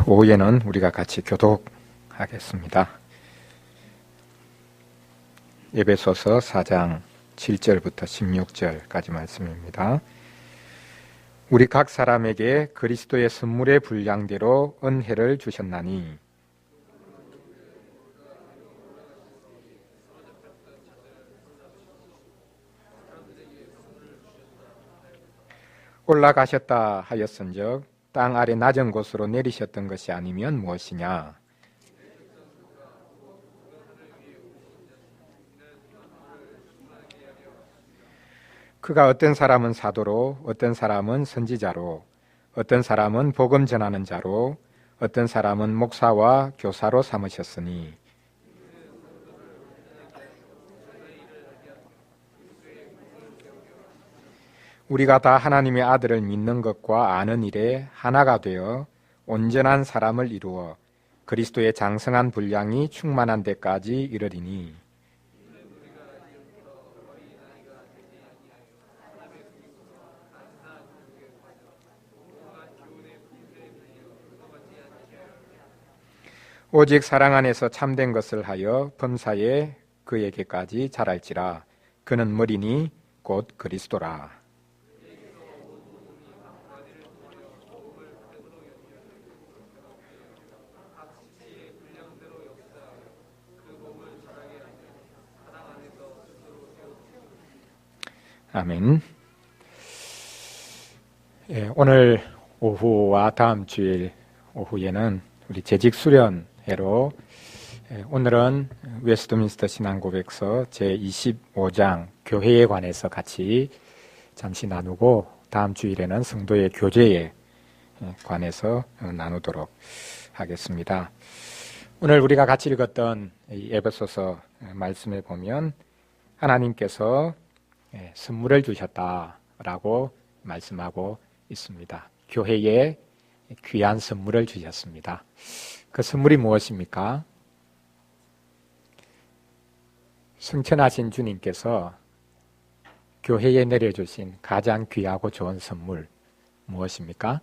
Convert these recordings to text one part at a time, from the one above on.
오후에는 우리가 같이 교독하겠습니다. 에베소서 4장 7절부터 16절까지 말씀입니다. 우리 각 사람에게 그리스도의 선물의 분량대로 은혜를 주셨나니 올라가셨다 하였은즉 땅 아래 낮은 곳으로 내리셨던 것이 아니면 무엇이냐? 그가 어떤 사람은 사도로, 어떤 사람은 선지자로, 어떤 사람은 복음 전하는 자로, 어떤 사람은 목사와 교사로 삼으셨으니 우리가 다 하나님의 아들을 믿는 것과 아는 일에 하나가 되어 온전한 사람을 이루어 그리스도의 장성한 분량이 충만한 데까지 이르리니 오직 사랑 안에서 참된 것을 하여 범사에 그에게까지 자랄지라. 그는 머리니 곧 그리스도라. 아멘. 오늘 오후와 다음 주일 오후에는 우리 재직 수련회로 오늘은 웨스트민스터 신앙고백서 제25장 교회에 관해서 같이 잠시 나누고 다음 주일에는 성도의 교제에 관해서 나누도록 하겠습니다. 오늘 우리가 같이 읽었던 이 에베소서 말씀에 보면 하나님께서 선물을 주셨다라고 말씀하고 있습니다. 교회에 귀한 선물을 주셨습니다. 그 선물이 무엇입니까? 승천하신 주님께서 교회에 내려주신 가장 귀하고 좋은 선물 무엇입니까?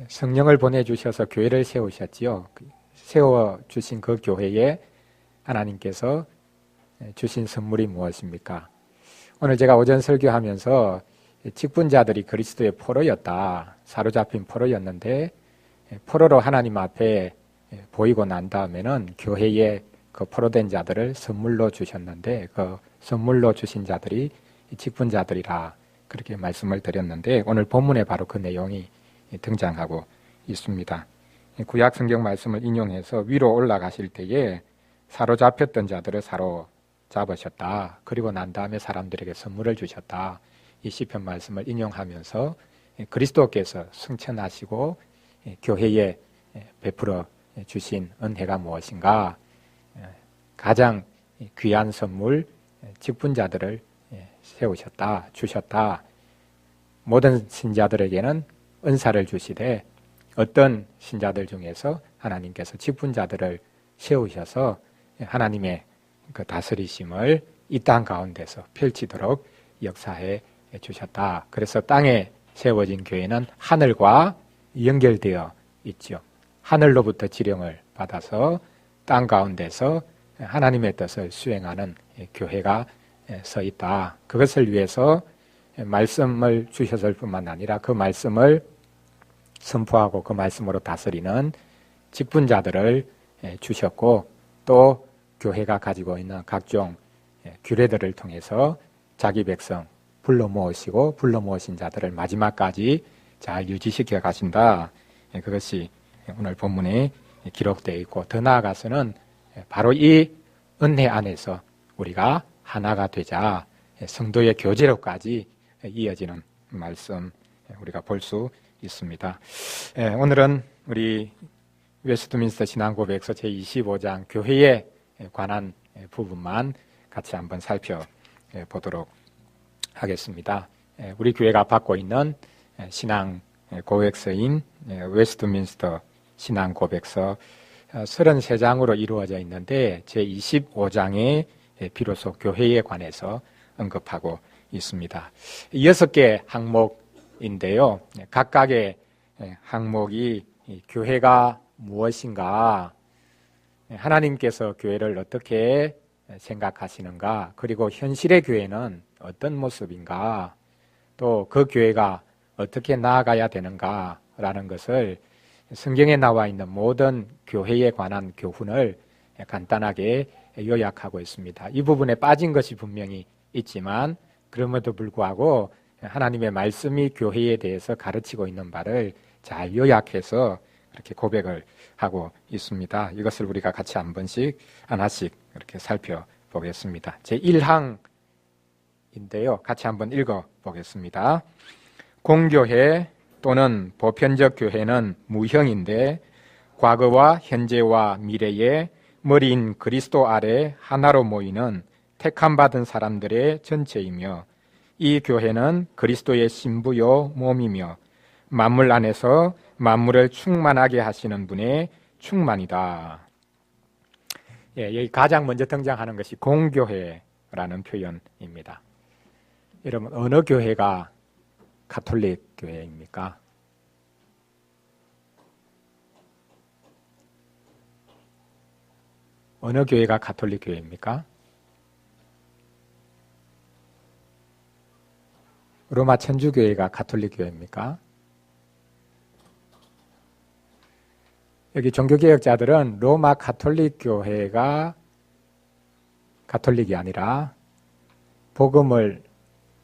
성령을 보내주셔서 교회를 세우셨지요. 세워주신 그 교회에 하나님께서 주신 선물이 무엇입니까? 오늘 제가 오전 설교하면서 직분자들이 그리스도의 포로였다. 사로잡힌 포로였는데 포로로 하나님 앞에 보이고 난 다음에는 교회에 그 포로된 자들을 선물로 주셨는데 그 선물로 주신 자들이 직분자들이라 그렇게 말씀을 드렸는데 오늘 본문에 바로 그 내용이 등장하고 있습니다. 구약 성경 말씀을 인용해서 위로 올라가실 때에 사로잡혔던 자들을 사로잡으셨다. 그리고 난 다음에 사람들에게 선물을 주셨다. 이 시편 말씀을 인용하면서 그리스도께서 승천하시고 교회에 베풀어 주신 은혜가 무엇인가? 가장 귀한 선물, 직분자들을 세우셨다, 주셨다. 모든 신자들에게는 은사를 주시되 어떤 신자들 중에서 하나님께서 직분자들을 세우셔서 하나님의 그 다스리심을 이 땅 가운데서 펼치도록 역사해 주셨다. 그래서 땅에 세워진 교회는 하늘과 연결되어 있죠. 하늘로부터 지령을 받아서 땅 가운데서 하나님의 뜻을 수행하는 교회가 서 있다. 그것을 위해서 말씀을 주셨을 뿐만 아니라 그 말씀을 선포하고 그 말씀으로 다스리는 직분자들을 주셨고 또 교회가 가지고 있는 각종 규례들을 통해서 자기 백성 불러 모으시고 불러 모으신 자들을 마지막까지 잘 유지시켜 가신다. 그것이 오늘 본문에 기록되어 있고 더 나아가서는 바로 이 은혜 안에서 우리가 하나가 되자 성도의 교제로까지 이어지는 말씀 우리가 볼 수 있습니다. 오늘은 우리 웨스트민스터 신앙고백서 제25장 교회에 관한 부분만 같이 한번 살펴보도록 하겠습니다. 우리 교회가 받고 있는 신앙 고백서인 웨스트민스터 신앙 고백서 33장으로 이루어져 있는데 제25장에 비로소 교회에 관해서 언급하고 있습니다. 6개 항목인데요. 각각의 항목이 교회가 무엇인가, 하나님께서 교회를 어떻게 생각하시는가, 그리고 현실의 교회는 어떤 모습인가, 또 그 교회가 어떻게 나아가야 되는가라는 것을 성경에 나와 있는 모든 교회에 관한 교훈을 간단하게 요약하고 있습니다. 이 부분에 빠진 것이 분명히 있지만 그럼에도 불구하고 하나님의 말씀이 교회에 대해서 가르치고 있는 바를 잘 요약해서 그렇게 고백을 하고 있습니다. 이것을 우리가 같이 한 번씩 하나씩 이렇게 살펴보겠습니다. 제1항인데요. 같이 한번 읽어보겠습니다. 공교회 또는 보편적 교회는 무형인데 과거와 현재와 미래의 머리인 그리스도 아래 하나로 모이는 택함받은 사람들의 전체이며 이 교회는 그리스도의 신부요 몸이며 만물 안에서 만물을 충만하게 하시는 분의 충만이다. 여기 가장 먼저 등장하는 것이 공교회라는 표현입니다. 여러분, 어느 교회가 가톨릭 교회입니까? 어느 교회가 가톨릭 교회입니까? 로마 천주교회가 가톨릭 교회입니까? 여기 종교개혁자들은 로마 가톨릭 교회가 가톨릭이 아니라 복음을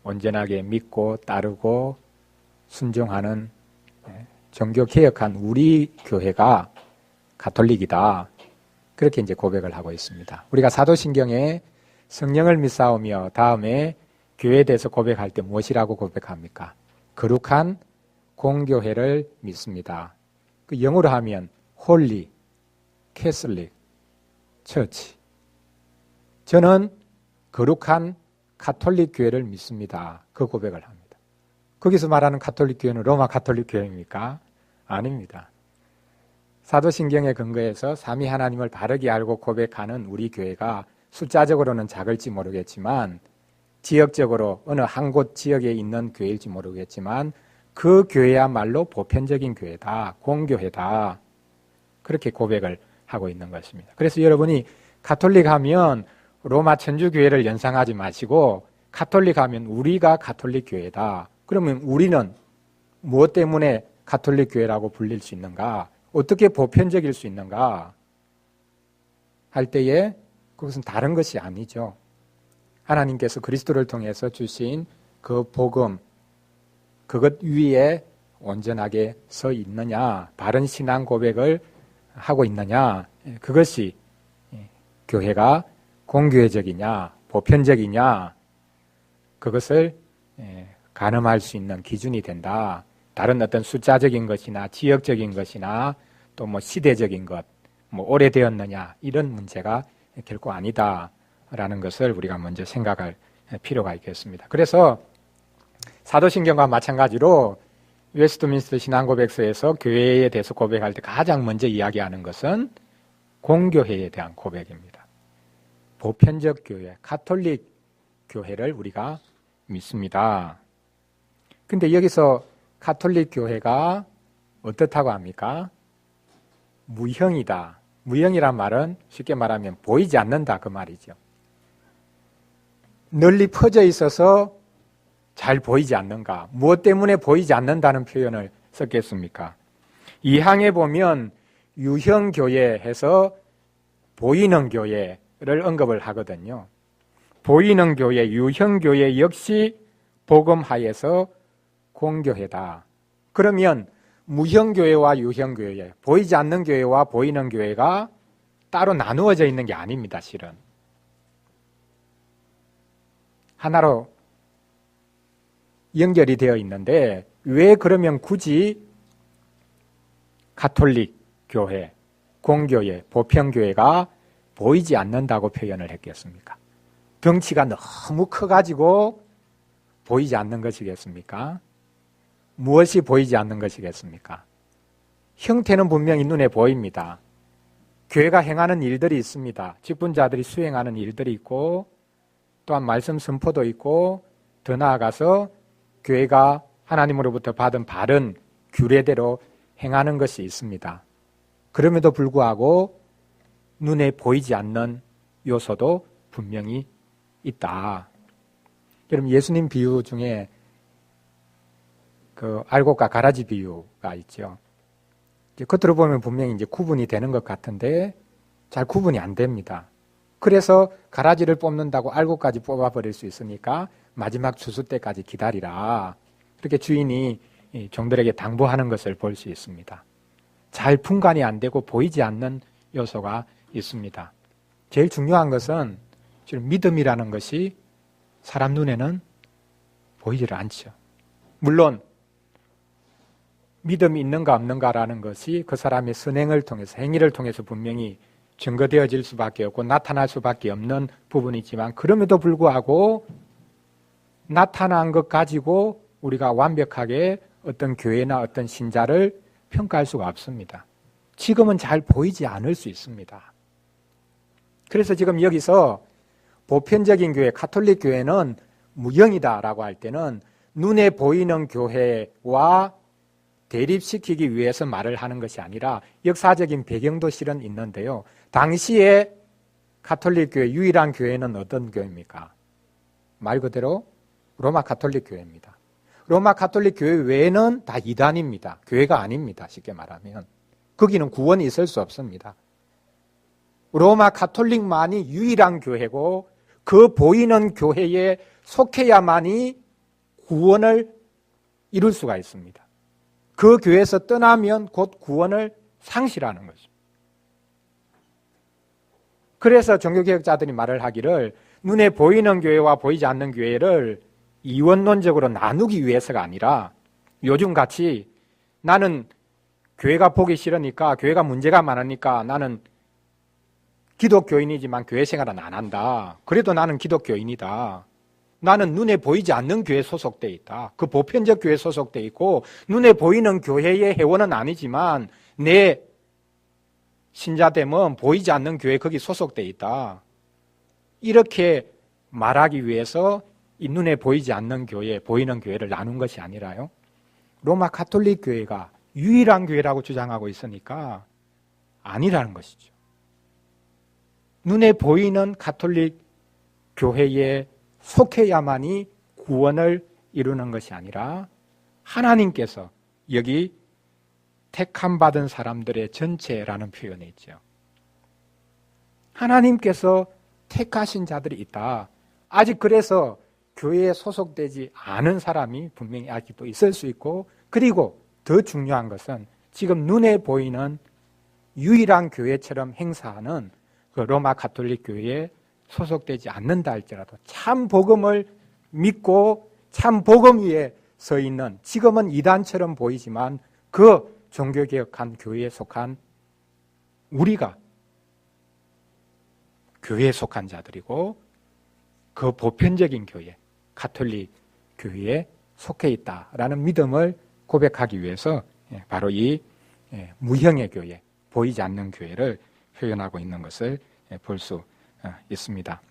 온전하게 믿고 따르고 순종하는 종교개혁한 우리 교회가 가톨릭이다. 그렇게 이제 고백을 하고 있습니다. 우리가 사도신경에 성령을 믿사오며 다음에 교회에 대해서 고백할 때 무엇이라고 고백합니까? 거룩한 공교회를 믿습니다. 그 영어로 하면 Holy Catholic Church. 저는 거룩한 가톨릭 교회를 믿습니다. 그 고백을 합니다. 거기서 말하는 가톨릭 교회는 로마 가톨릭 교회입니까? 아닙니다. 사도신경에 근거해서 삼위 하나님을 바르게 알고 고백하는 우리 교회가 숫자적으로는 작을지 모르겠지만 지역적으로 어느 한 곳 지역에 있는 교회일지 모르겠지만 그 교회야말로 보편적인 교회다, 공교회다. 그렇게 고백을 하고 있는 것입니다. 그래서 여러분이 가톨릭 하면 로마 천주교회를 연상하지 마시고 가톨릭 하면 우리가 가톨릭 교회다. 그러면 우리는 무엇 때문에 가톨릭 교회라고 불릴 수 있는가? 어떻게 보편적일 수 있는가? 할 때에 그것은 다른 것이 아니죠. 하나님께서 그리스도를 통해서 주신 그 복음, 그것 위에 온전하게 서 있느냐, 바른 신앙 고백을 하고 있느냐, 그것이 교회가 공교회적이냐, 보편적이냐, 그것을 가늠할 수 있는 기준이 된다. 다른 어떤 숫자적인 것이나 지역적인 것이나 또 뭐 시대적인 것, 뭐 오래되었느냐, 이런 문제가 결코 아니다라는 것을 우리가 먼저 생각할 필요가 있겠습니다. 그래서 사도신경과 마찬가지로 웨스트민스터 신앙고백서에서 교회에 대해서 고백할 때 가장 먼저 이야기하는 것은 공교회에 대한 고백입니다. 보편적 교회, 가톨릭 교회를 우리가 믿습니다. 근데 여기서 가톨릭 교회가 어떻다고 합니까? 무형이다. 무형이란 말은 쉽게 말하면 보이지 않는다 그 말이죠. 널리 퍼져 있어서 잘 보이지 않는가? 무엇 때문에 보이지 않는다는 표현을 썼겠습니까? 이 항에 보면 유형교회 해서 보이는 교회를 언급을 하거든요. 보이는 교회, 유형교회 역시 복음하에서 공교회다. 그러면 무형교회와 유형교회, 보이지 않는 교회와 보이는 교회가 따로 나누어져 있는 게 아닙니다, 실은. 하나로 연결이 되어 있는데 왜 그러면 굳이 가톨릭 교회, 공교회, 보편교회가 보이지 않는다고 표현을 했겠습니까? 덩치가 너무 커가지고 보이지 않는 것이겠습니까? 무엇이 보이지 않는 것이겠습니까? 형태는 분명히 눈에 보입니다. 교회가 행하는 일들이 있습니다. 직분자들이 수행하는 일들이 있고 또한 말씀 선포도 있고 더 나아가서 교회가 하나님으로부터 받은 바른 규례대로 행하는 것이 있습니다. 그럼에도 불구하고 눈에 보이지 않는 요소도 분명히 있다. 여러분, 예수님 비유 중에 그 알곡과 가라지 비유가 있죠. 겉으로 보면 분명히 이제 구분이 되는 것 같은데 잘 구분이 안 됩니다. 그래서 가라지를 뽑는다고 알곡까지 뽑아버릴 수 있으니까 마지막 추수 때까지 기다리라. 그렇게 주인이 종들에게 당부하는 것을 볼 수 있습니다. 잘 분간이 안 되고 보이지 않는 요소가 있습니다. 제일 중요한 것은 지금 믿음이라는 것이 사람 눈에는 보이질 않죠. 물론 믿음이 있는가 없는가라는 것이 그 사람의 선행을 통해서, 행위를 통해서 분명히 증거되어질 수밖에 없고 나타날 수밖에 없는 부분이지만, 그럼에도 불구하고 나타난 것 가지고 우리가 완벽하게 어떤 교회나 어떤 신자를 평가할 수가 없습니다. 지금은 잘 보이지 않을 수 있습니다. 그래서 지금 여기서 보편적인 교회, 가톨릭 교회는 무형이다라고 할 때는 눈에 보이는 교회와 대립시키기 위해서 말을 하는 것이 아니라 역사적인 배경도 실은 있는데요. 당시에 가톨릭 교회, 유일한 교회는 어떤 교회입니까? 말 그대로 로마 가톨릭 교회입니다. 로마 가톨릭 교회 외에는 다 이단입니다. 교회가 아닙니다. 쉽게 말하면. 거기는 구원이 있을 수 없습니다. 로마 가톨릭만이 유일한 교회고 그 보이는 교회에 속해야만이 구원을 이룰 수가 있습니다. 그 교회에서 떠나면 곧 구원을 상실하는 것입니다. 그래서 종교개혁자들이 말을 하기를 눈에 보이는 교회와 보이지 않는 교회를 이원론적으로 나누기 위해서가 아니라 요즘같이 나는 교회가 보기 싫으니까, 교회가 문제가 많으니까 나는 기독교인이지만 교회 생활은 안 한다. 그래도 나는 기독교인이다. 나는 눈에 보이지 않는 교회에 소속돼 있다. 그 보편적 교회에 소속돼 있고 눈에 보이는 교회의 회원은 아니지만 내 신자됨은 보이지 않는 교회에 거기 소속돼 있다. 이렇게 말하기 위해서 이 눈에 보이지 않는 교회, 보이는 교회를 나눈 것이 아니라요. 로마 가톨릭 교회가 유일한 교회라고 주장하고 있으니까 아니라는 것이죠. 눈에 보이는 가톨릭 교회에 속해야만이 구원을 이루는 것이 아니라 하나님께서 여기 택함 받은 사람들의 전체라는 표현이 있죠. 하나님께서 택하신 자들이 있다. 아직 그래서 교회에 소속되지 않은 사람이 분명히 아직도 있을 수 있고, 그리고 더 중요한 것은 지금 눈에 보이는 유일한 교회처럼 행사하는 그 로마 가톨릭 교회에 소속되지 않는다 할지라도 참 복음을 믿고 참 복음 위에 서 있는, 지금은 이단처럼 보이지만 그 종교개혁한 교회에 속한 우리가 교회에 속한 자들이고 그 보편적인 교회, 가톨릭 교회에 속해 있다라는 믿음을 고백하기 위해서 바로 이 무형의 교회, 보이지 않는 교회를 표현하고 있는 것을 볼 수 있습니다.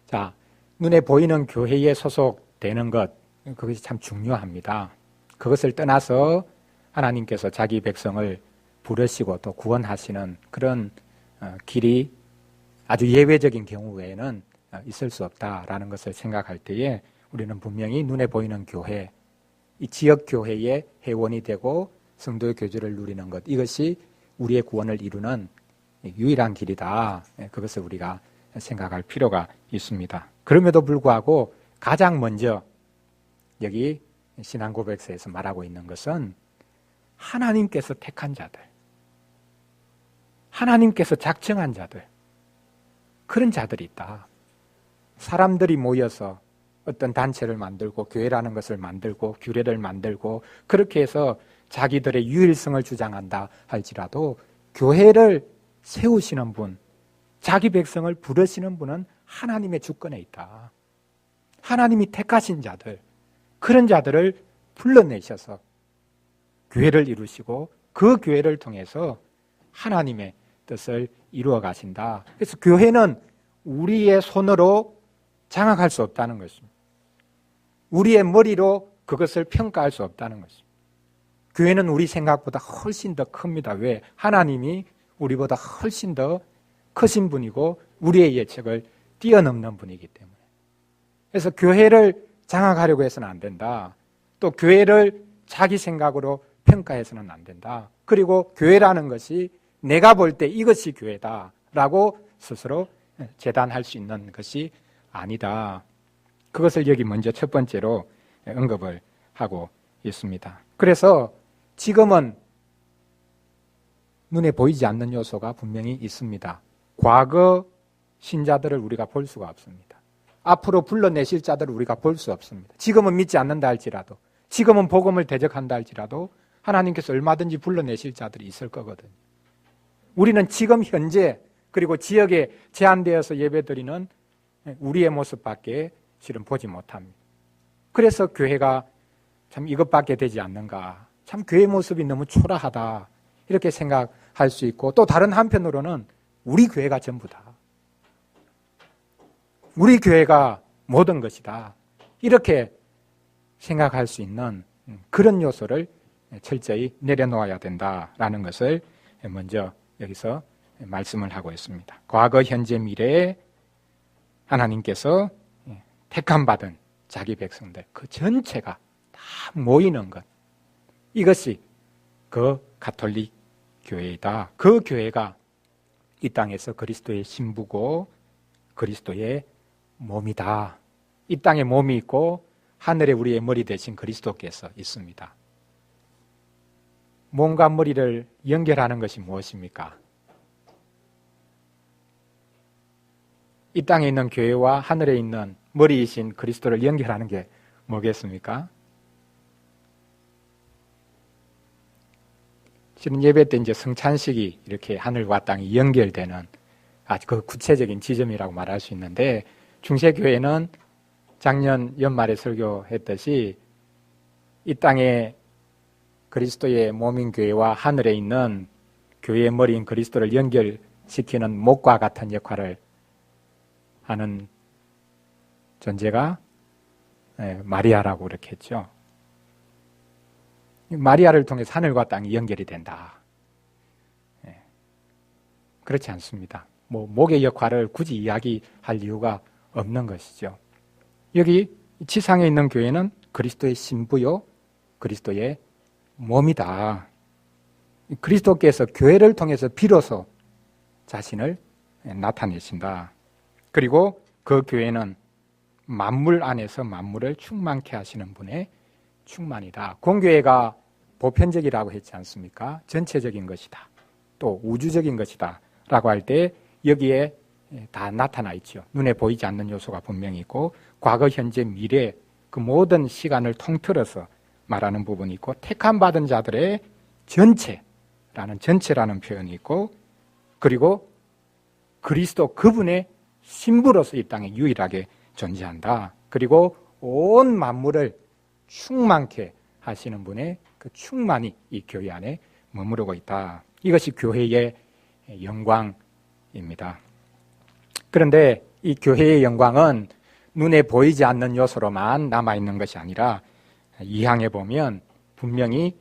자, 눈에 보이는 교회에 소속되는 것, 그것이 참 중요합니다. 그것을 떠나서 하나님께서 자기 백성을 부르시고 또 구원하시는 그런 길이 아주 예외적인 경우 외에는 있을 수 없다라는 것을 생각할 때에 우리는 분명히 눈에 보이는 교회, 이 지역 교회의 회원이 되고 성도의 교제를 누리는 것, 이것이 우리의 구원을 이루는 유일한 길이다. 그것을 우리가 생각할 필요가 있습니다. 그럼에도 불구하고 가장 먼저 여기 신앙고백서에서 말하고 있는 것은 하나님께서 택한 자들, 하나님께서 작정한 자들, 그런 자들이 있다. 사람들이 모여서 어떤 단체를 만들고 교회라는 것을 만들고 규례를 만들고 그렇게 해서 자기들의 유일성을 주장한다 할지라도 교회를 세우시는 분, 자기 백성을 부르시는 분은 하나님의 주권에 있다. 하나님이 택하신 자들, 그런 자들을 불러내셔서 교회를 이루시고 그 교회를 통해서 하나님의 뜻을 이루어 가신다. 그래서 교회는 우리의 손으로 장악할 수 없다는 것입니다. 우리의 머리로 그것을 평가할 수 없다는 것입니다. 교회는 우리 생각보다 훨씬 더 큽니다. 왜? 하나님이 우리보다 훨씬 더 크신 분이고 우리의 예측을 뛰어넘는 분이기 때문에. 그래서 교회를 장악하려고 해서는 안 된다. 또 교회를 자기 생각으로 평가해서는 안 된다. 그리고 교회라는 것이 내가 볼 때 이것이 교회다라고 스스로 재단할 수 있는 것이 아니다. 그것을 여기 먼저 첫 번째로 언급을 하고 있습니다. 그래서 지금은 눈에 보이지 않는 요소가 분명히 있습니다. 과거 신자들을 우리가 볼 수가 없습니다. 앞으로 불러내실 자들을 우리가 볼 수 없습니다. 지금은 믿지 않는다 할지라도, 지금은 복음을 대적한다 할지라도 하나님께서 얼마든지 불러내실 자들이 있을 거거든요. 우리는 지금 현재 그리고 지역에 제한되어서 예배드리는 우리의 모습밖에 실은 보지 못합니다. 그래서 교회가 참 이것밖에 되지 않는가, 참 교회 모습이 너무 초라하다 이렇게 생각할 수 있고, 또 다른 한편으로는 우리 교회가 전부다, 우리 교회가 모든 것이다 이렇게 생각할 수 있는 그런 요소를 철저히 내려놓아야 된다라는 것을 먼저 여기서 말씀을 하고 있습니다. 과거, 현재, 미래에 하나님께서 택함받은 자기 백성들 그 전체가 다 모이는 것, 이것이 그 가톨릭 교회이다. 그 교회가 이 땅에서 그리스도의 신부고 그리스도의 몸이다. 이 땅에 몸이 있고 하늘에 우리의 머리 대신 그리스도께서 있습니다. 몸과 머리를 연결하는 것이 무엇입니까? 이 땅에 있는 교회와 하늘에 있는 머리이신 그리스도를 연결하는 게 뭐겠습니까? 실은 예배 때 이제 성찬식이 이렇게 하늘과 땅이 연결되는 아주 그 구체적인 지점이라고 말할 수 있는데, 중세교회는 작년 연말에 설교했듯이 이 땅에 그리스도의 몸인 교회와 하늘에 있는 교회의 머리인 그리스도를 연결시키는 목과 같은 역할을 하는 존재가 마리아라고 그렇게 했죠. 마리아를 통해서 하늘과 땅이 연결이 된다. 그렇지 않습니다. 목의 역할을 굳이 이야기할 이유가 없는 것이죠. 여기 지상에 있는 교회는 그리스도의 신부요, 그리스도의 몸이다. 그리스도께서 교회를 통해서 비로소 자신을 나타내신다. 그리고 그 교회는 만물 안에서 만물을 충만케 하시는 분의 충만이다. 공교회가 보편적이라고 했지 않습니까? 전체적인 것이다, 또 우주적인 것이다 라고 할 때 여기에 다 나타나 있죠. 눈에 보이지 않는 요소가 분명히 있고, 과거, 현재, 미래 그 모든 시간을 통틀어서 말하는 부분이 있고, 택함받은 자들의 전체라는 표현이 있고, 그리고 그리스도 그분의 신부로서 이 땅에 유일하게 존재한다. 그리고 온 만물을 충만케 하시는 분의 그 충만이 이 교회 안에 머무르고 있다. 이것이 교회의 영광입니다. 그런데 이 교회의 영광은 눈에 보이지 않는 요소로만 남아있는 것이 아니라 2항에 보면 분명히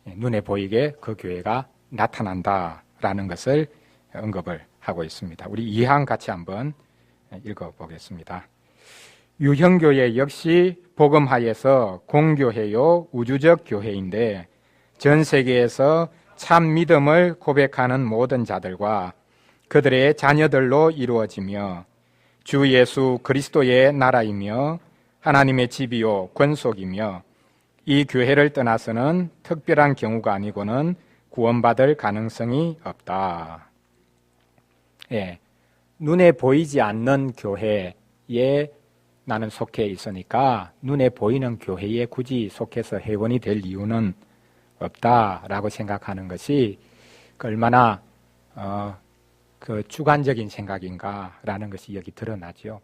눈에 보이게 그 교회가 나타난다라는 것을 언급을 하고 있습니다. 우리 2항 같이 한번 읽어보겠습니다. 유형교회 역시 복음하에서 공교회요 우주적 교회인데, 전 세계에서 참 믿음을 고백하는 모든 자들과 그들의 자녀들로 이루어지며 주 예수 그리스도의 나라이며 하나님의 집이요 권속이며, 이 교회를 떠나서는 특별한 경우가 아니고는 구원받을 가능성이 없다. 눈에 보이지 않는 교회에 나는 속해 있으니까 눈에 보이는 교회에 굳이 속해서 회원이 될 이유는 없다라고 생각하는 것이 얼마나 그 주관적인 생각인가라는 것이 여기 드러나죠.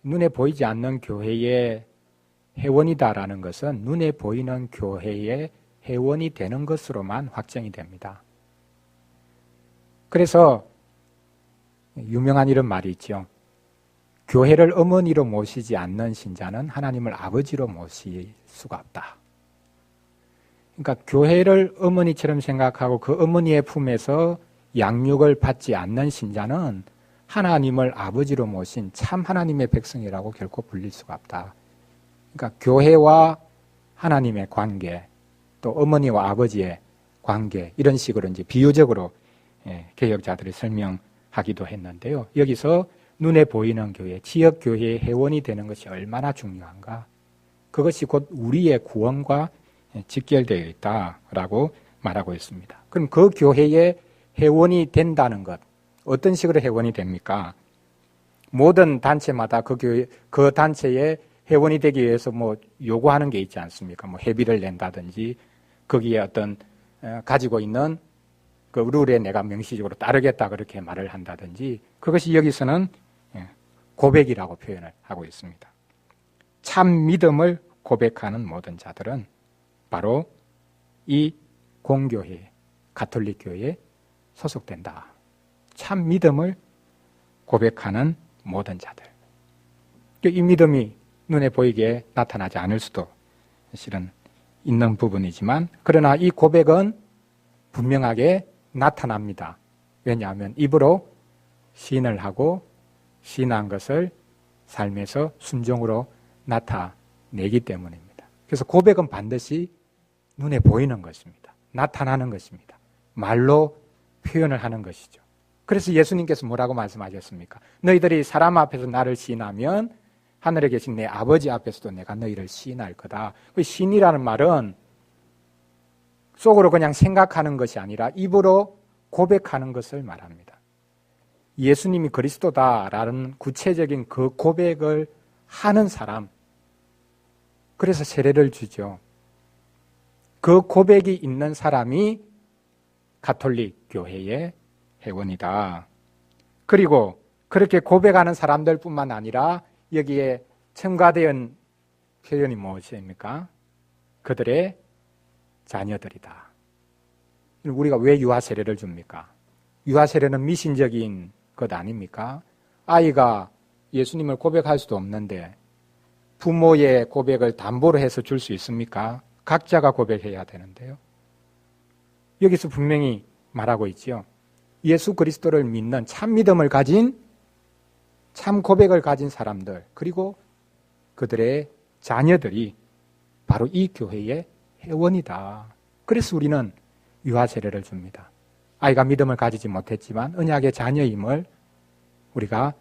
눈에 보이지 않는 교회의 회원이다라는 것은 눈에 보이는 교회의 회원이 되는 것으로만 확정이 됩니다. 그래서 유명한 이런 말이 있죠. 교회를 어머니로 모시지 않는 신자는 하나님을 아버지로 모실 수가 없다. 그러니까 교회를 어머니처럼 생각하고 그 어머니의 품에서 양육을 받지 않는 신자는 하나님을 아버지로 모신 참 하나님의 백성이라고 결코 불릴 수가 없다. 그러니까 교회와 하나님의 관계, 또 어머니와 아버지의 관계, 이런 식으로 이제 비유적으로 개혁자들이 설명하기도 했는데요. 여기서 눈에 보이는 교회, 지역 교회의 회원이 되는 것이 얼마나 중요한가. 그것이 곧 우리의 구원과 직결되어 있다라고 말하고 있습니다. 그럼 그 교회의 회원이 된다는 것, 어떤 식으로 회원이 됩니까? 모든 단체마다 그 단체의 회원이 되기 위해서 뭐 요구하는 게 있지 않습니까? 뭐 회비를 낸다든지 거기에 어떤 가지고 있는 그 룰에 내가 명시적으로 따르겠다 그렇게 말을 한다든지, 그것이 여기서는 고백이라고 표현을 하고 있습니다. 참 믿음을 고백하는 모든 자들은 바로 이 공교회, 가톨릭 교회에 소속된다. 참 믿음을 고백하는 모든 자들. 이 믿음이 눈에 보이게 나타나지 않을 수도 실은 있는 부분이지만, 그러나 이 고백은 분명하게 나타납니다. 왜냐하면 입으로 시인을 하고 시인한 것을 삶에서 순종으로 나타내기 때문입니다. 그래서 고백은 반드시 눈에 보이는 것입니다. 나타나는 것입니다. 말로 표현을 하는 것이죠. 그래서 예수님께서 뭐라고 말씀하셨습니까? 너희들이 사람 앞에서 나를 시인하면 하늘에 계신 내 아버지 앞에서도 내가 너희를 시인할 거다. 그 시인이라는 말은 속으로 그냥 생각하는 것이 아니라 입으로 고백하는 것을 말합니다. 예수님이 그리스도다라는 구체적인 그 고백을 하는 사람, 그래서 세례를 주죠. 그 고백이 있는 사람이 가톨릭 교회의 회원이다. 그리고 그렇게 고백하는 사람들뿐만 아니라 여기에 첨가된 표현이 무엇입니까? 그들의 자녀들이다. 우리가 왜 유아 세례를 줍니까? 유아 세례는 미신적인 것 아닙니까? 아이가 예수님을 고백할 수도 없는데 부모의 고백을 담보로 해서 줄 수 있습니까? 각자가 고백해야 되는데요. 여기서 분명히 말하고 있죠. 예수 그리스도를 믿는 참 믿음을 가진, 참 고백을 가진 사람들, 그리고 그들의 자녀들이 바로 이 교회의 회원이다. 그래서 우리는 유아 세례를 줍니다. 아이가 믿음을 가지지 못했지만 언약의 자녀임을 우리가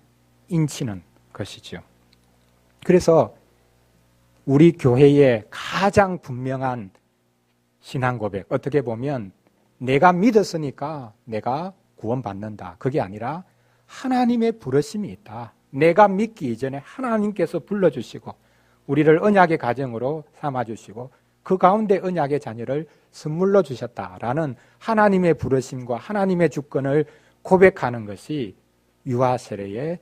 인치는 것이죠. 그래서 우리 교회의 가장 분명한 신앙 고백, 어떻게 보면 내가 믿었으니까 내가 구원받는다. 그게 아니라 하나님의 부르심이 있다. 내가 믿기 이전에 하나님께서 불러주시고 우리를 언약의 가정으로 삼아주시고 그 가운데 언약의 자녀를 선물로 주셨다라는 하나님의 부르심과 하나님의 주권을 고백하는 것이 유아 세례에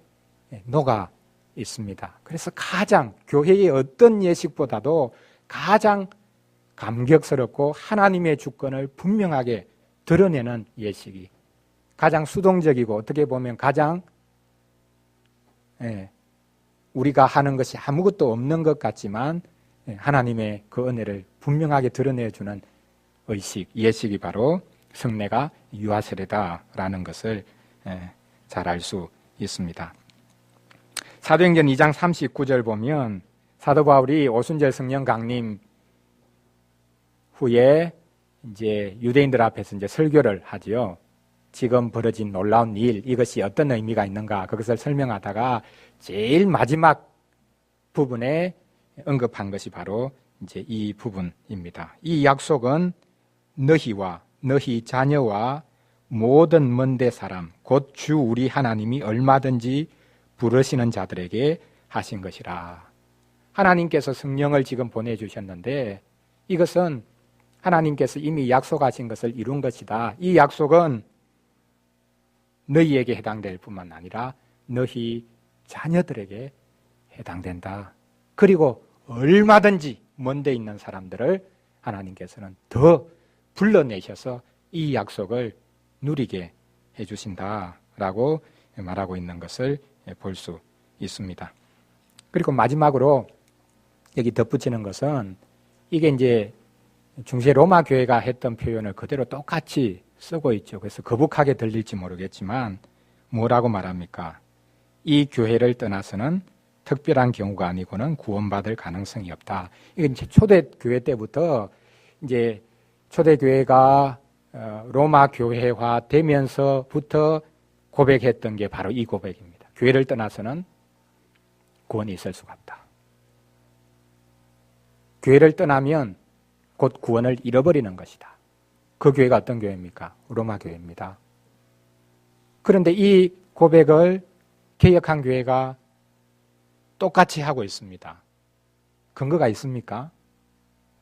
녹아 있습니다. 그래서 가장 교회의 어떤 예식보다도 가장 감격스럽고 하나님의 주권을 분명하게 드러내는 예식이 가장 수동적이고 어떻게 보면 가장 우리가 하는 것이 아무것도 없는 것 같지만 하나님의 그 은혜를 분명하게 드러내주는 의식, 예식이 바로 성례가 유아 세례다라는 것을 잘 알 수 있습니다. 사도행전 2장 39절 보면 사도 바울이 오순절 성령 강림 후에 이제 유대인들 앞에서 이제 설교를 하지요. 지금 벌어진 놀라운 일, 이것이 어떤 의미가 있는가, 그것을 설명하다가 제일 마지막 부분에 언급한 것이 바로 이제 이 부분입니다. 이 약속은 너희와 너희 자녀와 모든 먼데 사람, 곧 주 우리 하나님이 얼마든지 부르시는 자들에게 하신 것이라. 하나님께서 성령을 지금 보내주셨는데 이것은 하나님께서 이미 약속하신 것을 이룬 것이다. 이 약속은 너희에게 해당될 뿐만 아니라 너희 자녀들에게 해당된다. 그리고 얼마든지 먼데 있는 사람들을 하나님께서는 더 불러내셔서 이 약속을 누리게 해주신다라고 말하고 있는 것을 볼 수 있습니다. 그리고 마지막으로 여기 덧붙이는 것은 이게 이제 중세 로마 교회가 했던 표현을 그대로 똑같이 쓰고 있죠. 그래서 거북하게 들릴지 모르겠지만 뭐라고 말합니까? 이 교회를 떠나서는 특별한 경우가 아니고는 구원받을 가능성이 없다. 이건 이제 초대교회 때부터 이제 초대교회가 로마 교회화 되면서부터 고백했던 게 바로 이 고백입니다. 교회를 떠나서는 구원이 있을 수가 없다. 교회를 떠나면 곧 구원을 잃어버리는 것이다. 그 교회가 어떤 교회입니까? 로마 교회입니다. 그런데 이 고백을 개역한 교회가 똑같이 하고 있습니다. 근거가 있습니까?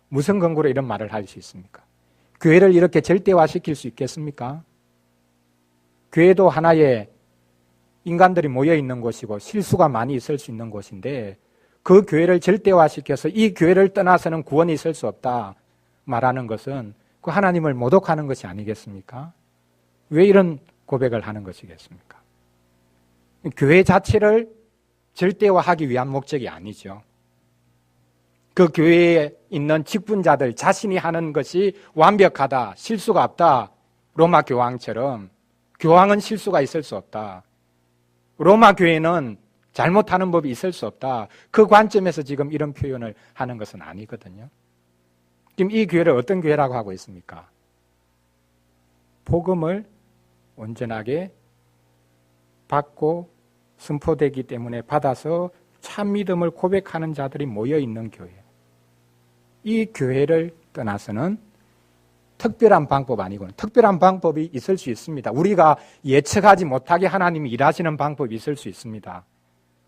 무슨 근거로 이런 말을 할 수 있습니까? 교회를 이렇게 절대화시킬 수 있겠습니까? 교회도 하나의 인간들이 모여 있는 곳이고 실수가 많이 있을 수 있는 곳인데 그 교회를 절대화시켜서 이 교회를 떠나서는 구원이 있을 수 없다 말하는 것은 그 하나님을 모독하는 것이 아니겠습니까? 왜 이런 고백을 하는 것이겠습니까? 교회 자체를 절대화하기 위한 목적이 아니죠. 그 교회에 있는 직분자들 자신이 하는 것이 완벽하다, 실수가 없다. 로마 교황처럼 교황은 실수가 있을 수 없다. 로마 교회는 잘못하는 법이 있을 수 없다. 그 관점에서 지금 이런 표현을 하는 것은 아니거든요. 지금 이 교회를 어떤 교회라고 하고 있습니까? 복음을 온전하게 받고 선포되기 때문에 받아서 참 믿음을 고백하는 자들이 모여 있는 교회. 이 교회를 떠나서는 특별한 방법 아니고는 특별한 방법이 있을 수 있습니다. 우리가 예측하지 못하게 하나님이 일하시는 방법이 있을 수 있습니다.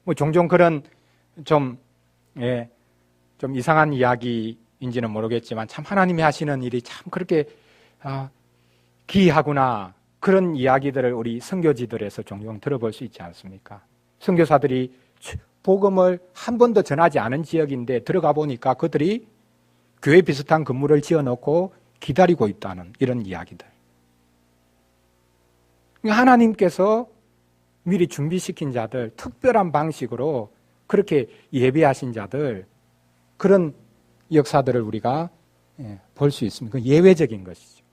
뭐 종종 그런 좀 이상한 이야기인지는 모르겠지만 참 하나님이 하시는 일이 참 그렇게 기이하구나. 그런 이야기들을 우리 선교지들에서 종종 들어볼 수 있지 않습니까? 선교사들이 복음을 한 번도 전하지 않은 지역인데 들어가 보니까 그들이 교회 비슷한 건물을 지어놓고 기다리고 있다는 이런 이야기들. 하나님께서 미리 준비시킨 자들, 특별한 방식으로 그렇게 예배하신 자들, 그런 역사들을 우리가 볼 수 있습니다. 예외적인 것이죠.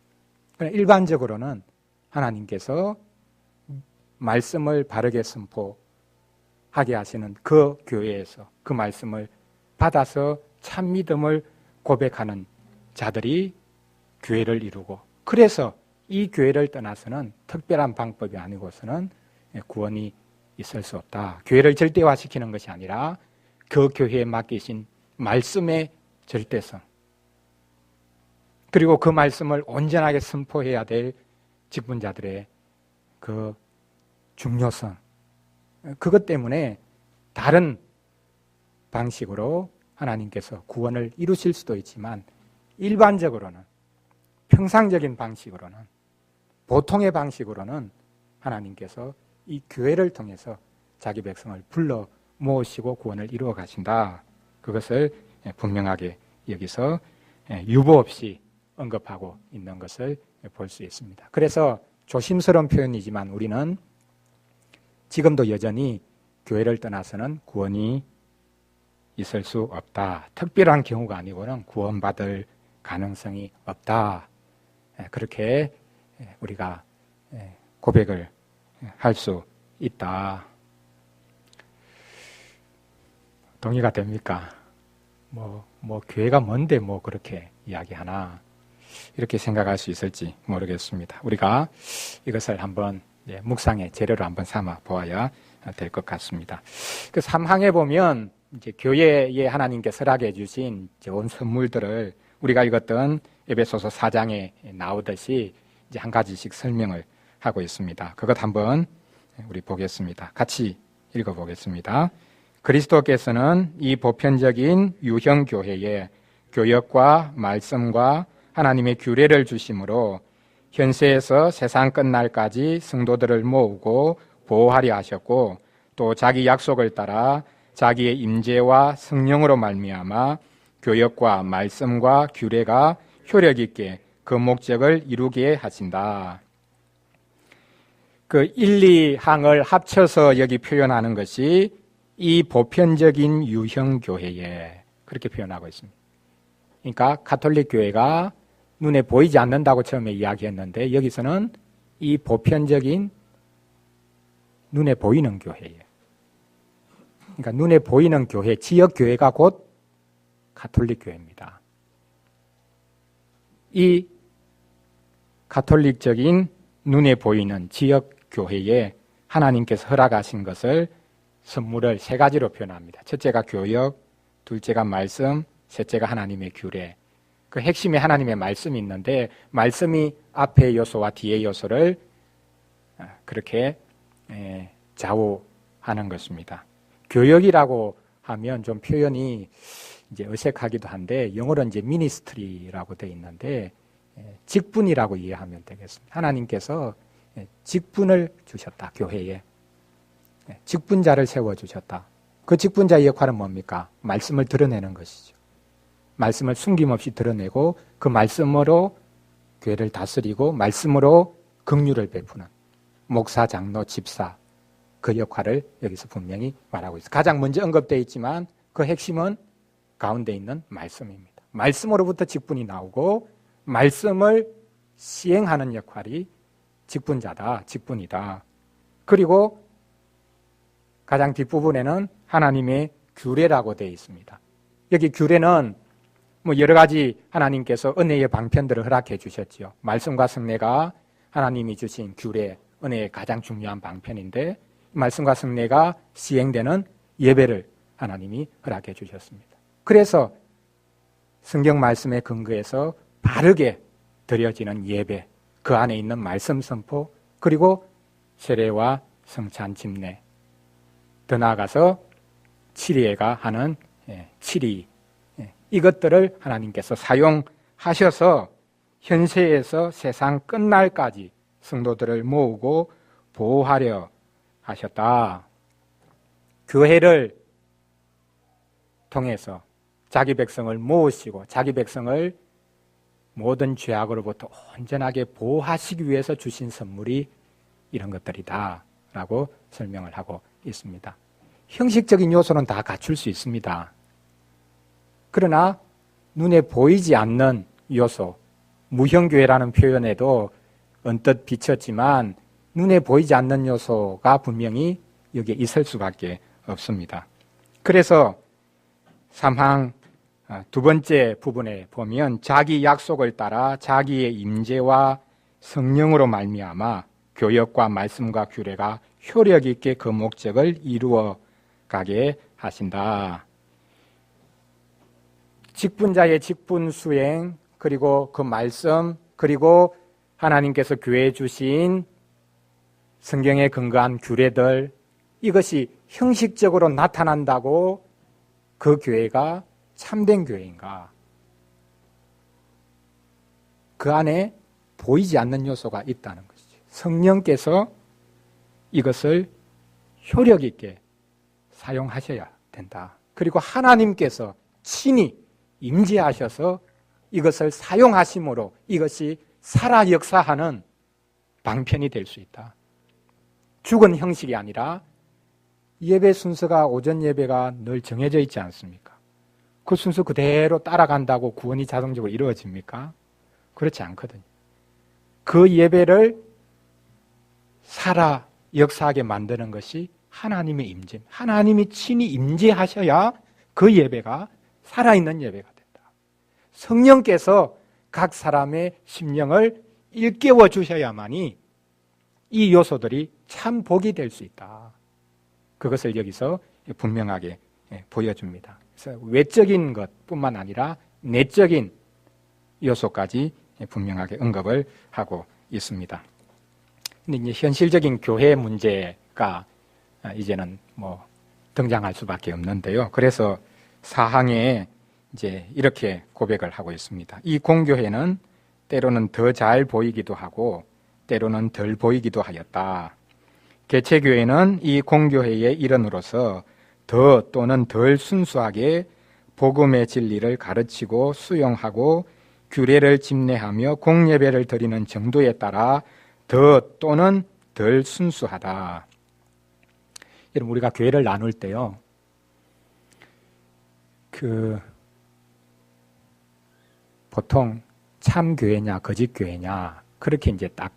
그러나 일반적으로는 하나님께서 말씀을 바르게 선포하게 하시는 그 교회에서 그 말씀을 받아서 참 믿음을 고백하는 자들이 교회를 이루고, 그래서 이 교회를 떠나서는 특별한 방법이 아니고서는 구원이 있을 수 없다. 교회를 절대화시키는 것이 아니라 그 교회에 맡기신 말씀의 절대성, 그리고 그 말씀을 온전하게 선포해야 될 직분자들의 그 중요성, 그것 때문에 다른 방식으로 하나님께서 구원을 이루실 수도 있지만 일반적으로는, 평상적인 방식으로는, 보통의 방식으로는 하나님께서 이 교회를 통해서 자기 백성을 불러 모으시고 구원을 이루어 가신다. 그것을 분명하게 여기서 유보 없이 언급하고 있는 것을 볼 수 있습니다. 그래서 조심스러운 표현이지만 우리는 지금도 여전히 교회를 떠나서는 구원이 있을 수 없다. 특별한 경우가 아니고는 구원받을 가능성이 없다. 그렇게 우리가 고백을 할 수 있다. 동의가 됩니까? 뭐 교회가 뭔데 뭐 그렇게 이야기하나, 이렇게 생각할 수 있을지 모르겠습니다. 우리가 이것을 한번 묵상의 재료로 한번 삼아 보아야 될 것 같습니다. 그 3항에 보면 이제 교회에 하나님께 허락해 주신 좋은 선물들을 우리가 읽었던 에베소서 4장에 나오듯이 이제 한 가지씩 설명을 하고 있습니다. 그것 한번 우리 보겠습니다. 같이 읽어보겠습니다. 그리스도께서는 이 보편적인 유형 교회에 교역과 말씀과 하나님의 규례를 주심으로 현세에서 세상 끝날까지 성도들을 모으고 보호하려 하셨고, 또 자기 약속을 따라 자기의 임재와 성령으로 말미암아 교역과 말씀과 규례가 효력 있게 그 목적을 이루게 하신다. 그 1, 2항을 합쳐서 여기 표현하는 것이 이 보편적인 유형 교회에, 그렇게 표현하고 있습니다. 그러니까 가톨릭 교회가 눈에 보이지 않는다고 처음에 이야기했는데 여기서는 이 보편적인 눈에 보이는 교회예요. 그러니까 눈에 보이는 교회, 지역 교회가 곧 가톨릭 교회입니다. 이 가톨릭적인 눈에 보이는 지역 교회에 하나님께서 허락하신 것을 선물을 세 가지로 표현합니다. 첫째가 교역, 둘째가 말씀, 셋째가 하나님의 규례. 그 핵심에 하나님의 말씀이 있는데 말씀이 앞의 요소와 뒤의 요소를 그렇게 좌우하는 것입니다. 교역이라고 하면 좀 표현이 이제 어색하기도 한데 영어로 이제 미니스트리라고 되어 있는데 직분이라고 이해하면 되겠습니다. 하나님께서 직분을 주셨다. 교회에 직분자를 세워주셨다. 그 직분자의 역할은 뭡니까? 말씀을 드러내는 것이죠. 말씀을 숨김없이 드러내고 그 말씀으로 교회를 다스리고 말씀으로 긍휼을 베푸는 목사, 장로, 집사 그 역할을 여기서 분명히 말하고 있습니다. 가장 먼저 언급되어 있지만 그 핵심은 가운데 있는 말씀입니다. 말씀으로부터 직분이 나오고 말씀을 시행하는 역할이 직분자다, 직분이다. 그리고 가장 뒷부분에는 하나님의 규례라고 되어 있습니다. 여기 규례는 뭐 여러 가지 하나님께서 은혜의 방편들을 허락해 주셨죠. 말씀과 성례가 하나님이 주신 규례, 은혜의 가장 중요한 방편인데 말씀과 성례가 시행되는 예배를 하나님이 허락해 주셨습니다. 그래서 성경 말씀에 근거해서 바르게 드려지는 예배, 그 안에 있는 말씀 선포, 그리고 세례와 성찬 집례, 더 나아가서 치리회가 하는 치리, 이것들을 하나님께서 사용하셔서 현세에서 세상 끝날까지 성도들을 모으고 보호하려 하셨다. 교회를 통해서 자기 백성을 모으시고 자기 백성을 모든 죄악으로부터 온전하게 보호하시기 위해서 주신 선물이 이런 것들이다 라고 설명을 하고 있습니다. 형식적인 요소는 다 갖출 수 있습니다. 그러나 눈에 보이지 않는 요소, 무형교회라는 표현에도 언뜻 비쳤지만 눈에 보이지 않는 요소가 분명히 여기에 있을 수밖에 없습니다. 그래서 3항 두 번째 부분에 보면 자기 약속을 따라 자기의 임재와 성령으로 말미암아 교역과 말씀과 규례가 효력 있게 그 목적을 이루어 가게 하신다. 직분자의 직분 수행, 그리고 그 말씀, 그리고 하나님께서 교회에 주신 성경에 근거한 규례들, 이것이 형식적으로 나타난다고 그 교회가 참된 교회인가? 그 안에 보이지 않는 요소가 있다는 것이죠. 성령께서 이것을 효력 있게 사용하셔야 된다. 그리고 하나님께서 친히 임재하셔서 이것을 사용하심으로 이것이 살아 역사하는 방편이 될 수 있다. 죽은 형식이 아니라 예배 순서가 오전 예배가 늘 정해져 있지 않습니까? 그 순서 그대로 따라간다고 구원이 자동적으로 이루어집니까? 그렇지 않거든요. 그 예배를 살아 역사하게 만드는 것이 하나님의 임재, 하나님이 친히 임재하셔야 그 예배가 살아있는 예배가 된다. 성령께서 각 사람의 심령을 일깨워 주셔야만이 이 요소들이 참 복이 될 수 있다. 그것을 여기서 분명하게 보여줍니다. 그래서 외적인 것뿐만 아니라 내적인 요소까지 분명하게 언급을 하고 있습니다. 근데 이제 현실적인 교회 문제가 이제는 뭐 등장할 수밖에 없는데요. 그래서 사항에 이제 이렇게 고백을 하고 있습니다. 이 공교회는 때로는 더 잘 보이기도 하고 때로는 덜 보이기도 하였다. 개체교회는 이 공교회의 일원으로서 더 또는 덜 순수하게 복음의 진리를 가르치고 수용하고 규례를 집례하며 공예배를 드리는 정도에 따라 더 또는 덜 순수하다. 여러분, 우리가 교회를 나눌 때요, 보통 참교회냐 거짓교회냐 그렇게 이제 딱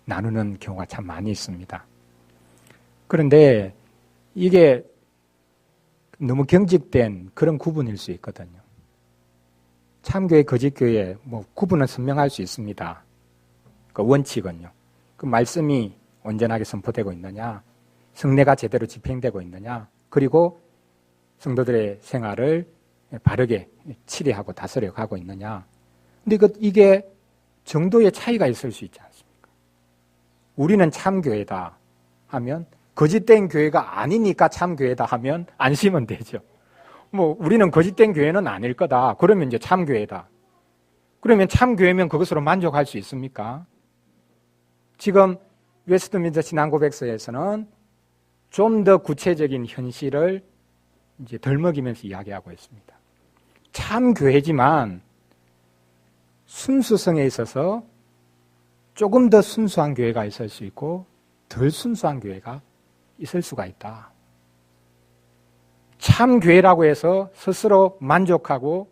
나누는 경우가 참 많이 있습니다. 그런데 이게 너무 경직된 그런 구분일 수 있거든요. 참교회, 거짓교회 뭐 구분은 선명할 수 있습니다. 그 원칙은요. 그 말씀이 온전하게 선포되고 있느냐, 성례가 제대로 집행되고 있느냐, 그리고 성도들의 생활을 바르게 치리하고 다스려 가고 있느냐. 근데 이게 정도의 차이가 있을 수 있지 않습니까? 우리는 참교회다 하면 거짓된 교회가 아니니까 참교회다 하면 안심은 되죠. 뭐 우리는 거짓된 교회는 아닐 거다. 그러면 이제 참교회다. 그러면 참교회면 그것으로 만족할 수 있습니까? 지금 웨스트민스터 신앙고백서에서는 좀 더 구체적인 현실을 이제 덜먹이면서 이야기하고 있습니다. 참교회지만 순수성에 있어서 조금 더 순수한 교회가 있을 수 있고 덜 순수한 교회가 있을 수가 있다. 참교회라고 해서 스스로 만족하고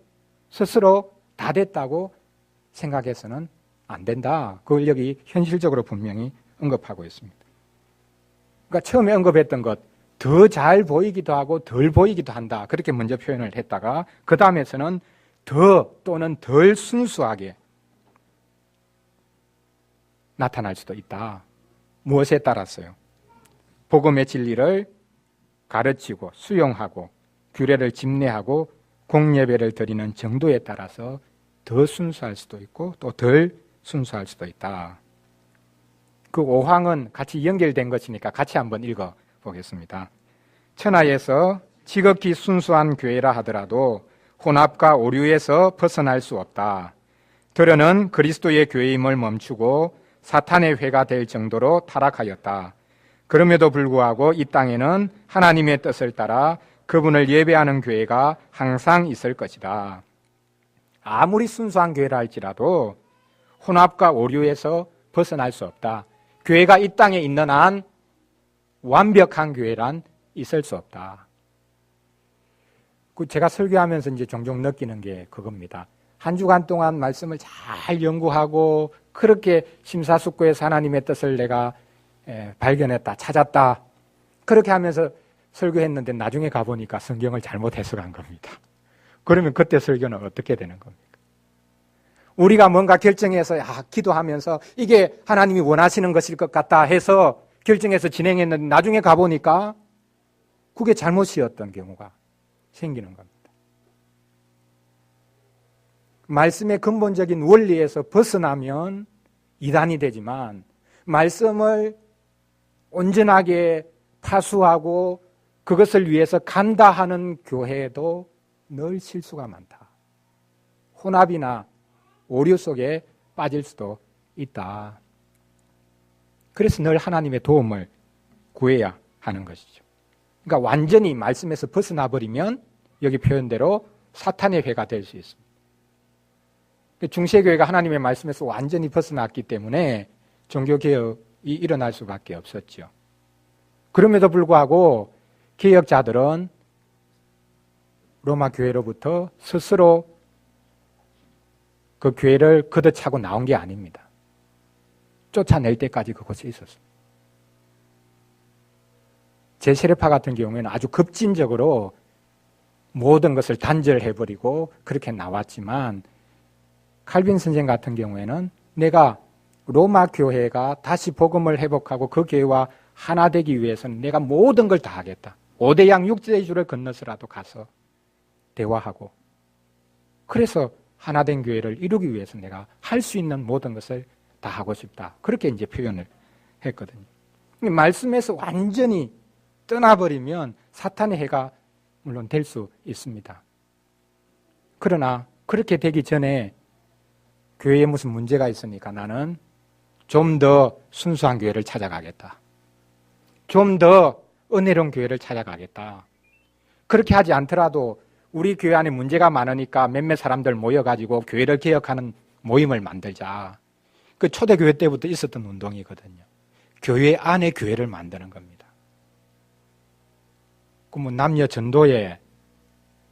스스로 다 됐다고 생각해서는 안 된다. 그걸 여기 현실적으로 분명히 언급하고 있습니다. 그러니까 처음에 언급했던 것, 더 잘 보이기도 하고 덜 보이기도 한다. 그렇게 먼저 표현을 했다가 그 다음에서는 더 또는 덜 순수하게 나타날 수도 있다. 무엇에 따라서요? 복음의 진리를 가르치고 수용하고 규례를 집례하고 공예배를 드리는 정도에 따라서 더 순수할 수도 있고 또 덜 순수할 수도 있다. 그 5항은 같이 연결된 것이니까 같이 한번 읽어보겠습니다. 천하에서 지극히 순수한 교회라 하더라도 혼합과 오류에서 벗어날 수 없다. 들여는 그리스도의 교회임을 멈추고 사탄의 회가 될 정도로 타락하였다. 그럼에도 불구하고 이 땅에는 하나님의 뜻을 따라 그분을 예배하는 교회가 항상 있을 것이다. 아무리 순수한 교회라 할지라도 혼합과 오류에서 벗어날 수 없다. 교회가 이 땅에 있는 한 완벽한 교회란 있을 수 없다. 제가 설교하면서 이제 종종 느끼는 게 그겁니다. 한 주간 동안 말씀을 잘 연구하고 그렇게 심사숙고해서 하나님의 뜻을 내가 발견했다, 찾았다. 그렇게 하면서 설교했는데 나중에 가보니까 성경을 잘못 해석한 겁니다. 그러면 그때 설교는 어떻게 되는 겁니까? 우리가 뭔가 결정해서 기도하면서 이게 하나님이 원하시는 것일 것 같다 해서 결정해서 진행했는데 나중에 가보니까 그게 잘못이었던 경우가 생기는 겁니다. 말씀의 근본적인 원리에서 벗어나면 이단이 되지만 말씀을 온전하게 파수하고 그것을 위해서 간다 하는 교회에도 늘 실수가 많다. 혼합이나 오류 속에 빠질 수도 있다. 그래서 늘 하나님의 도움을 구해야 하는 것이죠. 그러니까 완전히 말씀에서 벗어나 버리면 여기 표현대로 사탄의 회가 될 수 있습니다. 중세교회가 하나님의 말씀에서 완전히 벗어났기 때문에 종교개혁이 일어날 수밖에 없었죠. 그럼에도 불구하고 개혁자들은 로마 교회로부터 스스로 그 교회를 걷어차고 나온 게 아닙니다. 쫓아낼 때까지 그곳에 있었습니다. 제세례파 같은 경우에는 아주 급진적으로 모든 것을 단절해버리고 그렇게 나왔지만 칼빈 선생 같은 경우에는 내가 로마 교회가 다시 복음을 회복하고 그 교회와 하나 되기 위해서는 내가 모든 걸 다 하겠다. 5대양 6대주를 건너서라도 가서 대화하고 그래서 하나된 교회를 이루기 위해서 내가 할 수 있는 모든 것을 다 하고 싶다. 그렇게 이제 표현을 했거든요. 말씀에서 완전히 떠나버리면 사탄의 해가 물론 될 수 있습니다. 그러나 그렇게 되기 전에 교회에 무슨 문제가 있으니까 나는 좀 더 순수한 교회를 찾아가겠다. 좀 더 은혜로운 교회를 찾아가겠다. 그렇게 하지 않더라도 우리 교회 안에 문제가 많으니까 몇몇 사람들 모여가지고 교회를 개혁하는 모임을 만들자. 그 초대교회 때부터 있었던 운동이거든요. 교회 안에 교회를 만드는 겁니다. 그 남녀 전도에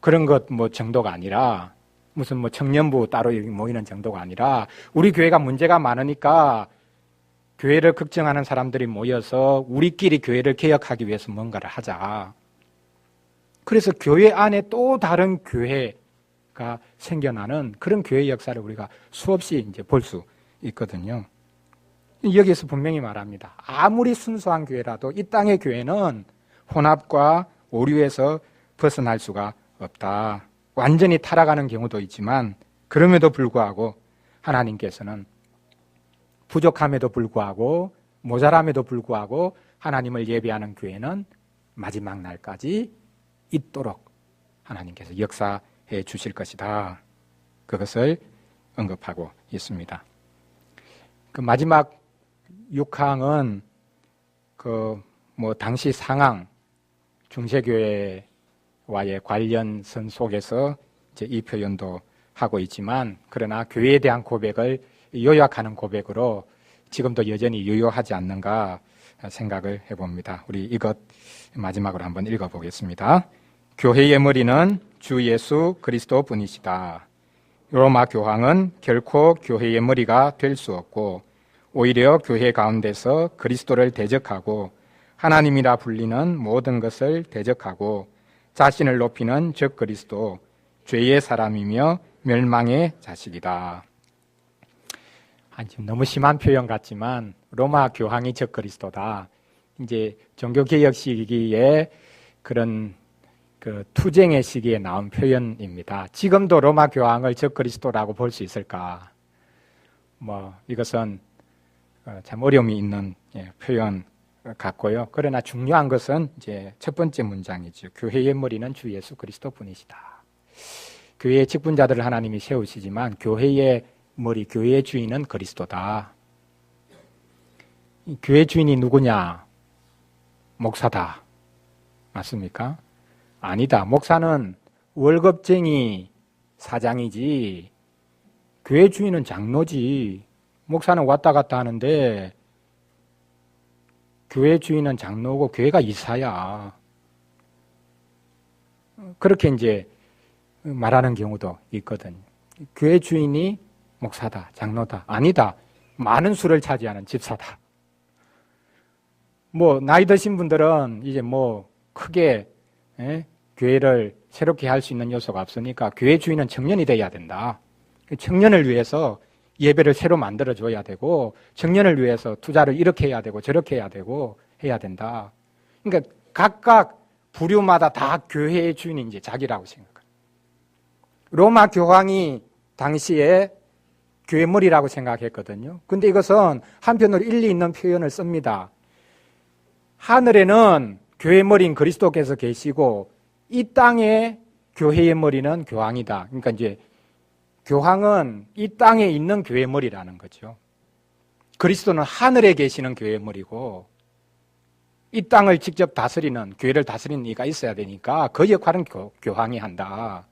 그런 것 정도가 아니라 무슨 뭐 청년부 따로 모이는 정도가 아니라 우리 교회가 문제가 많으니까 교회를 걱정하는 사람들이 모여서 우리끼리 교회를 개혁하기 위해서 뭔가를 하자. 그래서 교회 안에 또 다른 교회가 생겨나는 그런 교회 역사를 우리가 수없이 이제 볼 수 있거든요. 여기에서 분명히 말합니다. 아무리 순수한 교회라도 이 땅의 교회는 혼합과 오류에서 벗어날 수가 없다. 완전히 타락하는 경우도 있지만 그럼에도 불구하고 하나님께서는 부족함에도 불구하고 모자람에도 불구하고 하나님을 예배하는 교회는 마지막 날까지 있도록 하나님께서 역사해 주실 것이다. 그것을 언급하고 있습니다. 그 마지막 6항은 당시 상황 중세교회와의 관련선 속에서 이제 이 표현도 하고 있지만 그러나 교회에 대한 고백을 요약하는 고백으로 지금도 여전히 유효하지 않는가 생각을 해봅니다. 우리 이것 마지막으로 한번 읽어보겠습니다. 교회의 머리는 주 예수 그리스도 분이시다. 로마 교황은 결코 교회의 머리가 될 수 없고 오히려 교회 가운데서 그리스도를 대적하고 하나님이라 불리는 모든 것을 대적하고 자신을 높이는 적 그리스도, 죄의 사람이며 멸망의 자식이다. 너무 심한 표현 같지만 로마 교황이 적 그리스도다. 이제 종교개혁 시기에 그런 투쟁의 시기에 나온 표현입니다. 지금도 로마 교황을 적 그리스도라고 볼 수 있을까? 이것은 참 어려움이 있는 표현 같고요. 그러나 중요한 것은 이제 첫 번째 문장이죠. 교회의 머리는 주 예수 그리스도 분이시다. 교회의 직분자들을 하나님이 세우시지만 교회의 머리, 교회의 주인은 그리스도다. 교회 주인이 누구냐? 목사다. 맞습니까? 아니다. 목사는 월급쟁이 사장이지 교회 주인은 장로지. 목사는 왔다 갔다 하는데 교회 주인은 장로고 교회가 이사야. 그렇게 이제 말하는 경우도 있거든요. 교회 주인이 목사다, 장로다. 아니다. 많은 수를 차지하는 집사다. 나이 드신 분들은 이제 크게 교회를 새롭게 할 수 있는 요소가 없으니까 교회 주인은 청년이 돼야 된다. 청년을 위해서 예배를 새로 만들어줘야 되고 청년을 위해서 투자를 이렇게 해야 되고 저렇게 해야 되고 해야 된다. 그러니까 각각 부류마다 다 교회의 주인이 이제 자기라고 생각해요. 로마 교황이 당시에 교회 머리라고 생각했거든요. 근데 이것은 한편으로 일리 있는 표현을 씁니다. 하늘에는 교회 머리인 그리스도께서 계시고 이 땅에 교회의 머리는 교황이다. 그러니까 이제 교황은 이 땅에 있는 교회 머리라는 거죠. 그리스도는 하늘에 계시는 교회 머리고 이 땅을 직접 다스리는, 교회를 다스리는 이가 있어야 되니까 그 역할은 교황이 한다.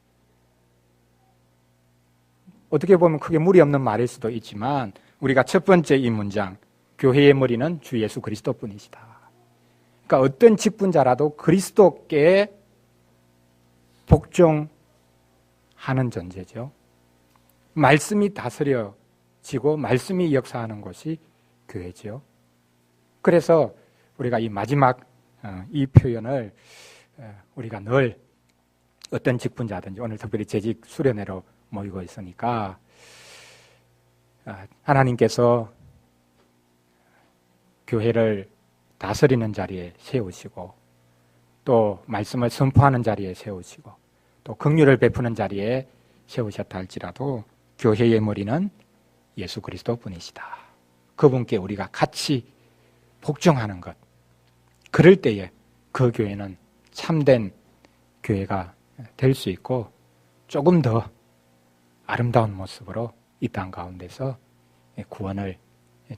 어떻게 보면 크게 무리 없는 말일 수도 있지만 우리가 첫 번째 이 문장, 교회의 머리는 주 예수 그리스도 뿐이시다. 그러니까 어떤 직분자라도 그리스도께 복종하는 존재죠. 말씀이 다스려지고 말씀이 역사하는 것이 교회죠. 그래서 우리가 이 마지막 이 표현을 우리가 늘 어떤 직분자든지 오늘 특별히 재직 수련회로 모이고 있으니까 하나님께서 교회를 다스리는 자리에 세우시고 또 말씀을 선포하는 자리에 세우시고 또 긍휼을 베푸는 자리에 세우셨다 할지라도 교회의 머리는 예수 그리스도 분이시다. 그분께 우리가 같이 복종하는 것. 그럴 때에 그 교회는 참된 교회가 될 수 있고 조금 더 아름다운 모습으로 이 땅 가운데서 구원을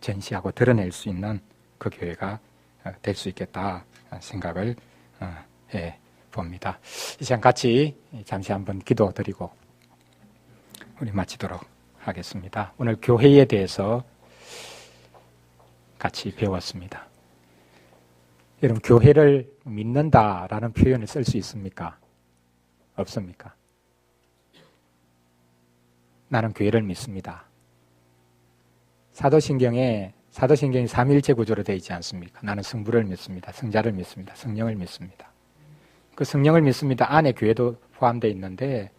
전시하고 드러낼 수 있는 그 교회가 될 수 있겠다 생각을 해 봅니다. 이 시간 같이 잠시 한번 기도드리고 우리 마치도록 하겠습니다. 오늘 교회에 대해서 같이 배웠습니다. 여러분, 교회를 믿는다라는 표현을 쓸 수 있습니까? 없습니까? 나는 교회를 믿습니다. 사도신경이 삼위일체 구조로 되어 있지 않습니까? 나는 성부를 믿습니다. 성자를 믿습니다. 성령을 믿습니다. 그 성령을 믿습니다. 안에 교회도 포함되어 있는데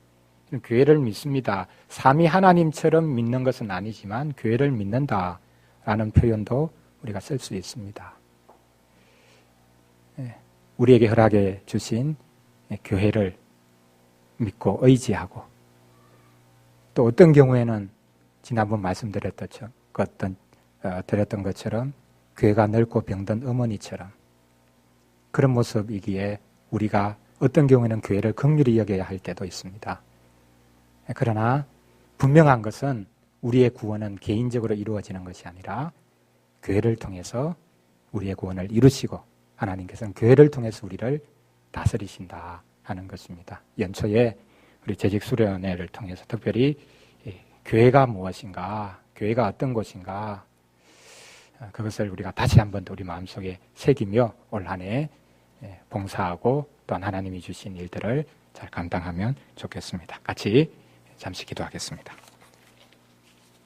교회를 믿습니다. 삼위 하나님처럼 믿는 것은 아니지만 교회를 믿는다라는 표현도 우리가 쓸 수 있습니다. 우리에게 허락해 주신 교회를 믿고 의지하고 또 어떤 경우에는 지난번 말씀드렸던 것처럼 교회가 넓고 병든 어머니처럼 그런 모습이기에 우리가 어떤 경우에는 교회를 긍휼히 여겨야 할 때도 있습니다. 그러나 분명한 것은 우리의 구원은 개인적으로 이루어지는 것이 아니라 교회를 통해서 우리의 구원을 이루시고 하나님께서는 교회를 통해서 우리를 다스리신다 하는 것입니다. 연초에 우리 재직수련회를 통해서 특별히 교회가 무엇인가, 교회가 어떤 곳인가 그것을 우리가 다시 한 번 더 우리 마음속에 새기며 올 한 해 봉사하고 또한 하나님이 주신 일들을 잘 감당하면 좋겠습니다. 같이 잠시 기도하겠습니다.